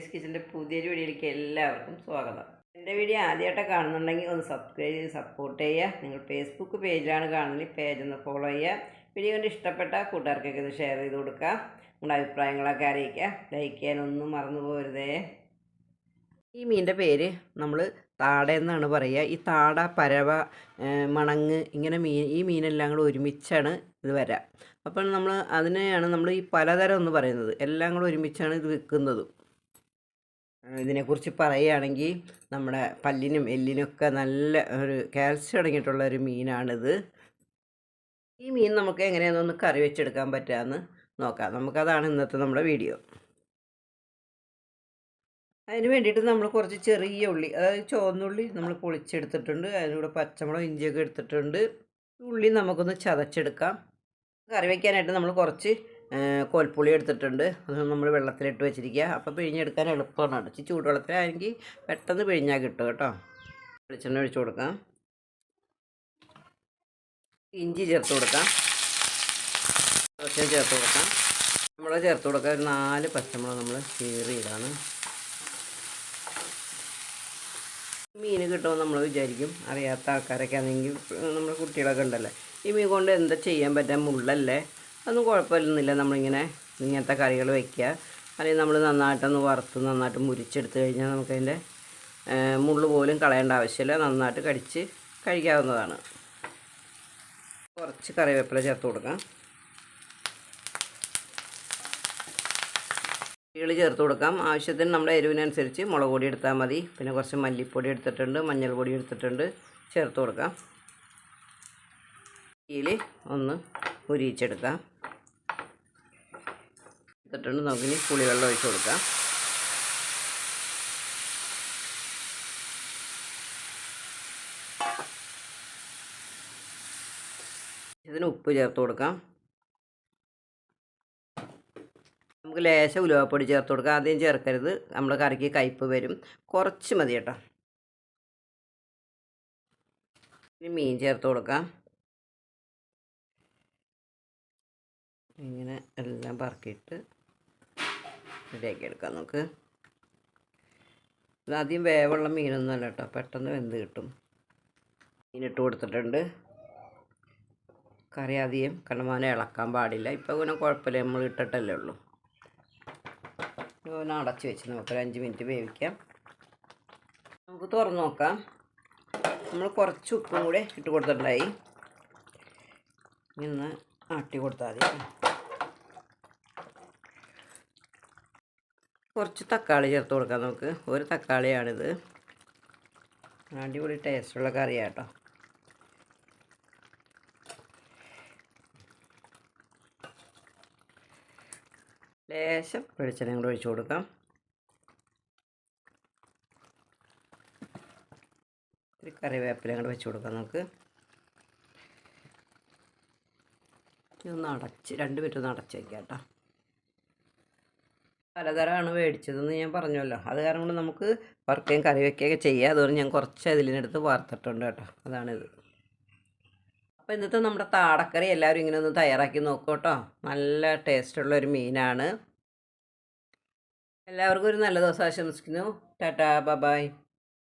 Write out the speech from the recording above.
Lilies കിച്ചൻ്റെ പുതിയൊരു വീഡിയോയിലേക്ക് എല്ലാവർക്കും സ്വാഗതം. എൻ്റെ വീഡിയോ ആദ്യമായിട്ട് കാണുന്നുണ്ടെങ്കിൽ ഒന്ന് സബ്സ്ക്രൈബ് ചെയ്ത് സപ്പോർട്ട് ചെയ്യുക. നിങ്ങൾ ഫേസ്ബുക്ക് പേജിലാണ് കാണുന്നത്, പേജ് ഒന്ന് ഫോളോ ചെയ്യുക. വീഡിയോ കൊണ്ട് ഇഷ്ടപ്പെട്ട കൂട്ടുകാർക്കൊക്കെ ഒന്ന് ഷെയർ ചെയ്ത് കൊടുക്കുക. നിങ്ങളുടെ അഭിപ്രായങ്ങളൊക്കെ അറിയിക്കുക. ലൈക്ക് ചെയ്യാനൊന്നും മറന്നു പോകരുതേ. ഈ മീനിൻ്റെ പേര് നമ്മൾ താട എന്നാണ് പറയുക. ഈ താട, പരവ, മണങ്ങ് ഇങ്ങനെ ഈ മീനെല്ലാം കൂടെ ഒരുമിച്ചാണ് ഇത് വരാം. അപ്പം നമ്മൾ അതിനെയാണ് നമ്മൾ ഈ പലതരം എന്ന് പറയുന്നത്. എല്ലാം കൂടെ ഒരുമിച്ചാണ് ഇത് വിൽക്കുന്നത്. ഇതിനെക്കുറിച്ച് പറയുകയാണെങ്കിൽ നമ്മുടെ പല്ലിനും എല്ലിനൊക്കെ നല്ല ഒരു കാൽസ്യം അടങ്ങിയിട്ടുള്ള ഒരു മീനാണിത്. ഈ മീൻ നമുക്ക് എങ്ങനെയാണെന്നൊന്ന് കറി വെച്ചെടുക്കാൻ പറ്റുകയെന്ന് നോക്കാം. നമുക്കതാണ് ഇന്നത്തെ നമ്മുടെ വീഡിയോ. അതിന് വേണ്ടിയിട്ട് നമ്മൾ കുറച്ച് ചെറിയ ഉള്ളി, അതായത് ചുവന്നുള്ളി നമ്മൾ പൊളിച്ചെടുത്തിട്ടുണ്ട്. അതിലൂടെ പച്ചമുളക്, ഇഞ്ചിയൊക്കെ എടുത്തിട്ടുണ്ട്. ഉള്ളി നമുക്കൊന്ന് ചതച്ചെടുക്കാം. കറി വയ്ക്കാനായിട്ട് നമ്മൾ കുറച്ച് കോൽപ്പുളി എടുത്തിട്ടുണ്ട്. അത് നമ്മൾ വെള്ളത്തിലിട്ട് വെച്ചിരിക്കുക. അപ്പോൾ പിഴിഞ്ഞെടുക്കാൻ എളുപ്പമാണ്. അടച്ച് ചൂടുവെള്ളത്തിലാണെങ്കിൽ പെട്ടെന്ന് പിഴിഞ്ഞാൽ കിട്ടും കേട്ടോ. വെളിച്ചെണ്ണ ഒഴിച്ച് കൊടുക്കാം. ഇഞ്ചി ചേർത്ത് കൊടുക്കാം. കുറച്ച് ചേർത്ത് കൊടുക്കാം. നമ്മൾ ചേർത്ത് കൊടുക്കുക. ഒരു 4 പച്ചമുളക് നമ്മൾ കീറിയിടാണ്. മീൻ കിട്ടുമെന്ന് നമ്മൾ വിചാരിക്കും. അറിയാത്ത ആൾക്കാരൊക്കെ ആണെങ്കിൽ നമ്മൾ കുട്ടികളൊക്കെ ഉണ്ടല്ലോ, ഈ മീൻ കൊണ്ട് എന്താ ചെയ്യാൻ പറ്റാൻ, മുള്ളല്ലേ, അതൊന്നും കുഴപ്പമൊന്നുമില്ല. നമ്മളിങ്ങനെ ഇങ്ങനത്തെ കറികൾ വയ്ക്കുക. അല്ലെങ്കിൽ നമ്മൾ നന്നായിട്ടൊന്ന് വറുത്ത് നന്നായിട്ട് മുരിച്ചെടുത്ത് കഴിഞ്ഞാൽ നമുക്കതിൻ്റെ മുള്ള് പോലും കളയേണ്ട ആവശ്യമില്ല. നന്നായിട്ട് കടിച്ച് കഴിക്കാവുന്നതാണ്. കുറച്ച് കറിവേപ്പില ചേർത്ത് കൊടുക്കാം. ഉള്ളികൾ ചേർത്ത് കൊടുക്കാം. ആവശ്യത്തിന് നമ്മുടെ എരിവിനനുസരിച്ച് മുളക് പൊടി എടുത്താൽ മതി. പിന്നെ കുറച്ച് മല്ലിപ്പൊടി എടുത്തിട്ടുണ്ട്, മഞ്ഞൾപ്പൊടി എടുത്തിട്ടുണ്ട്, ചേർത്ത് കൊടുക്കാം. ഇതിൽ ഒന്ന് ഉരിയിച്ചെടുക്കാം. എടുത്തിട്ടുണ്ട്. നമുക്കിനി പുളിവെള്ളം ഒഴിച്ച് കൊടുക്കാം. ഇതിന് ഉപ്പ് ചേർത്ത് കൊടുക്കാം. നമുക്ക് ലേശം ഉലുവപ്പൊടി ചേർത്ത് കൊടുക്കാം. ആദ്യം ചേർക്കരുത്, നമ്മുടെ കറിക്ക് കയ്പ്പ് വരും. കുറച്ച് മതി കേട്ടോ. ഇനി മീൻ ചേർത്ത് കൊടുക്കാം. ഇങ്ങനെ എല്ലാം പറക്കിയിട്ട് റെഡിയാക്കി എടുക്കാം. നമുക്ക് ഇതാദ്യം വേവുള്ള മീനൊന്നും അല്ല കേട്ടോ, പെട്ടെന്ന് വെന്ത് കിട്ടും. മീനിട്ട് കൊടുത്തിട്ടുണ്ട്. കറി അധികം കണ്ടമാനം ഇളക്കാൻ പാടില്ല. ഇപ്പോൾ പിന്നെ കുഴപ്പമില്ല, നമ്മൾ ഇട്ടിട്ടല്ലേ ഉള്ളൂ. ഇങ്ങനെ അടച്ച് വെച്ച് നമുക്കൊരു 5 മിനിറ്റ് വേവിക്കാം. നമുക്ക് തുറന്ന് നോക്കാം. നമ്മൾ കുറച്ച് ഉപ്പും കൂടെ ഇട്ട് കൊടുത്തിട്ടുണ്ടായി. ഇങ്ങനെ ആട്ടി കൊടുത്താൽ മതി. കുറച്ച് തക്കാളി ചേർത്ത് കൊടുക്കാം നമുക്ക്. ഒരു തക്കാളിയാണിത്. അടിപൊളി ടേസ്റ്റുള്ള കറിയാണ് കേട്ടോ. ലേശം വെളിച്ചെണ്ണ കൂടെ ഒഴിച്ച് കൊടുക്കാം. ഒരു കറിവേപ്പില കൂടെ വെച്ച് കൊടുക്കാം നമുക്ക്. ഇതൊന്ന് അടച്ച് 2 മിനിറ്റ് ഒന്ന് അടച്ച് വയ്ക്കാം കേട്ടോ. പലതരമാണ് മേടിച്ചതെന്ന് ഞാൻ പറഞ്ഞല്ലോ. അത് കാരണം കൊണ്ട് നമുക്ക് വറുക്കുകയും കറി വയ്ക്കുകയൊക്കെ ചെയ്യാം. അതുകൊണ്ട് ഞാൻ കുറച്ച് അതിലിനടുത്ത് വറുത്തിട്ടുണ്ട് കേട്ടോ. അതാണിത്. അപ്പോൾ ഇന്നത്തെ നമ്മുടെ താടക്കറി എല്ലാവരും ഇങ്ങനെ ഒന്ന് തയ്യാറാക്കി നോക്കൂ കേട്ടോ. നല്ല ടേസ്റ്റുള്ളൊരു മീനാണ്. എല്ലാവർക്കും ഒരു നല്ല ദിവസം ആശംസിക്കുന്നു. ടാറ്റാ, ബൈ.